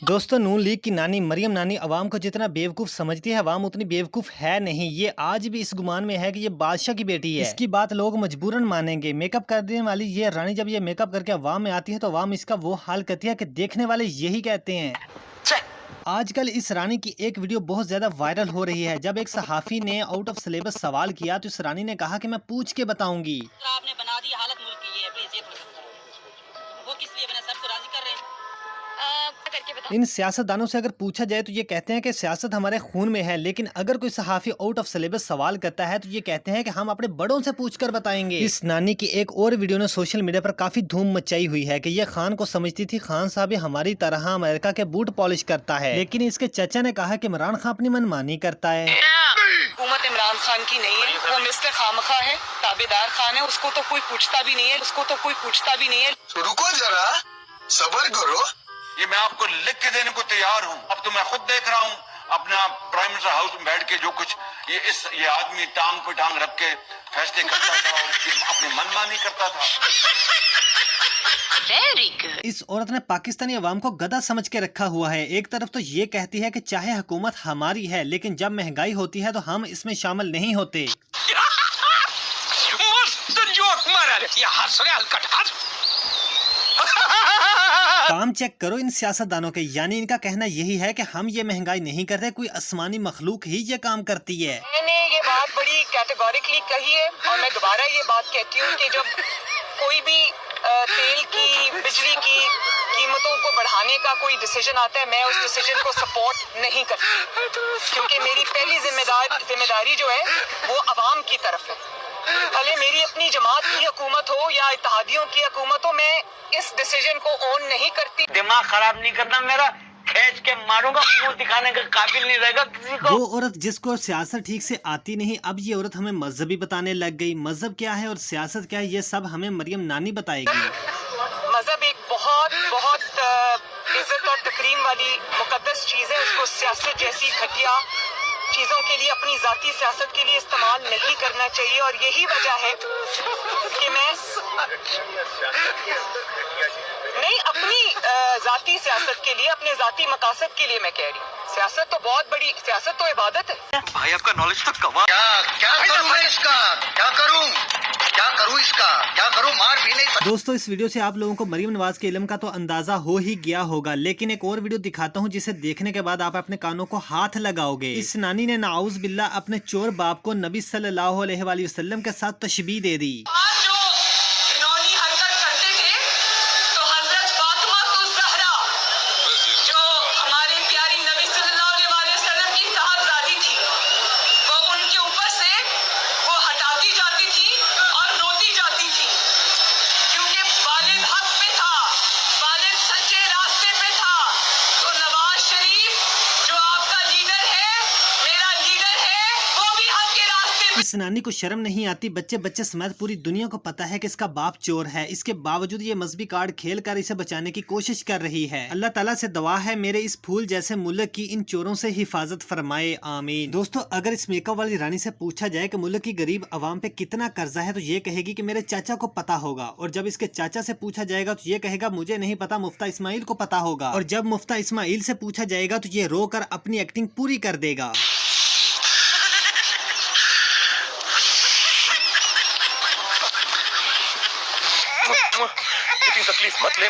दोस्तों, नून लीग की नानी मरियम नानी अवाम को जितना बेवकूफ़ समझती है, अवाम उतनी बेवकूफ़ है नहीं। ये आज भी इस गुमान में है कि ये बादशाह की बेटी है। इसकी बात लोग मजबूरन मानेंगे। मेकअप करने वाली ये रानी जब ये मेकअप करके अवाम में आती है तो अवाम इसका वो हाल करती है कि देखने वाले यही कहते हैं। आजकल इस रानी की एक वीडियो बहुत ज्यादा वायरल हो रही है। जब एक सहाफी ने आउट ऑफ सिलेबस सवाल किया तो इस रानी ने कहा कि मैं पूछ के बताऊंगी। आपने बना दी हालत मुल्क की, ये प्लीज ये थोड़ा वो किस लिए बना, सबको राजी कर रहे हैं। करके बता। इन सियासतदानों से अगर पूछा जाए तो ये कहते हैं कि सियासत हमारे खून में है, लेकिन अगर कोई सहाफी आउट ऑफ सिलेबस सवाल करता है तो ये कहते हैं कि हम अपने बड़ों से पूछकर बताएंगे। इस नानी की एक और वीडियो ने सोशल मीडिया पर काफी धूम मचाई हुई है कि ये खान को समझती थी खान साहब भी हमारी तरह अमेरिका के बूट पॉलिश करता है, लेकिन इसके चचा ने कहा कि इमरान खान अपनी मनमानी करता है। हुकूमत इमरान खान की नहीं है, वो मिस्टर खामखा है, ताबेदार खान है, उसको तो कोई पूछता भी नहीं है, रुको जरा, सब्र करो। ये मैं आपको लिख के देने को तैयार हूँ। अब तो मैं खुद देख रहा हूँ अपना प्राइम मिनिस्टर हाउस में बैठ के जो कुछ ये आदमी टांग पे टांग रख के फैसले करता था और अपनी मनमानी करता था। Very good. इस औरत ने पाकिस्तानी अवाम को गधा समझ के रखा हुआ है। एक तरफ तो ये कहती है कि चाहे हुकूमत हमारी है, लेकिन जब महंगाई होती है तो हम इसमें शामिल नहीं होते। मस्त जोक मारा रे, ये हंस रहे हलकट हंस। काम चेक करो इन सियासतदानों के, यानी इनका कहना यही है कि हम ये महंगाई नहीं करते, कोई आसमानी मखलूक ही ये काम करती है। मैंने ये बात बड़ी कैटेगोरिकली कही है और मैं दोबारा ये बात कहती हूँ कि जब कोई भी तेल की, बिजली की कीमतों को बढ़ाने का कोई डिसीजन आता है, मैं उस डिसीजन को सपोर्ट नहीं करती, क्योंकि मेरी पहली जिम्मेदारी जो है वो अवाम की तरफ है। भले मेरी अपनी जमात की हुकूमत हो या इत्तेहादियों की हुकूमत हो, मैं इस डिसीजन को ओन नहीं करती। दिमाग खराब नहीं करना मेरा, खींच के मारूंगा, मुंह दिखाने का काबिल नहीं रहेगा किसी को। वो औरत जिसको सियासत ठीक से आती नहीं, अब ये औरत हमें मजहबी बताने लग गई। मजहब क्या है और सियासत क्या है, ये सब हमें मरियम नानी बताएगी। मजहब एक बहुत बहुत इज्जत और तकरीम वाली मुकद्दस चीज है, उसको सियासत जैसी घटिया चीजों के लिए, अपनी जाती सियासत के लिए इस्तेमाल नहीं करना चाहिए। और यही वजह है कि मैं नहीं, अपनी जाती सियासत के लिए, अपने जाती मकासद के लिए मैं कह रही हूँ। सियासत तो बहुत बड़ी, सियासत तो इबादत है। भाई आपका नॉलेज तो कमाल। क्या करूं मैं इसका, क्या करूं इसका, क्या करूं, मार भी नहीं। दोस्तों, इस वीडियो से आप लोगों को मरियम नवाज के इल्म का तो अंदाजा हो ही गया होगा, लेकिन एक और वीडियो दिखाता हूँ जिसे देखने के बाद आप अपने कानों को हाथ लगाओगे। इस नानी ने नाउज बिल्ला अपने चोर बाप को नबी सल्लल्लाहु अलैहि वसल्लम के साथ तशबीह दे दी। इस नानी को शर्म नहीं आती। बच्चे बच्चे समेत पूरी दुनिया को पता है कि इसका बाप चोर है, इसके बावजूद ये मजहबी कार्ड खेल कर इसे बचाने की कोशिश कर रही है। अल्लाह ताला से दुआ है मेरे इस फूल जैसे मुल्क की इन चोरों से हिफाजत फरमाए, आमीन। दोस्तों, अगर इस मेकअप वाली रानी से पूछा जाए कि मुल्क की गरीब आवाम पे कितना कर्जा है तो ये कहेगी कि मेरे चाचा को पता होगा। और जब इसके चाचा से पूछा जाएगा तो ये कहेगा मुझे नहीं पता, मुफ्ता इस्माइल को पता होगा। और जब मुफ्ता इस्माइल से पूछा जाएगा तो ये रोकर अपनी एक्टिंग पूरी कर देगा। इतनी तकलीफ मत ले।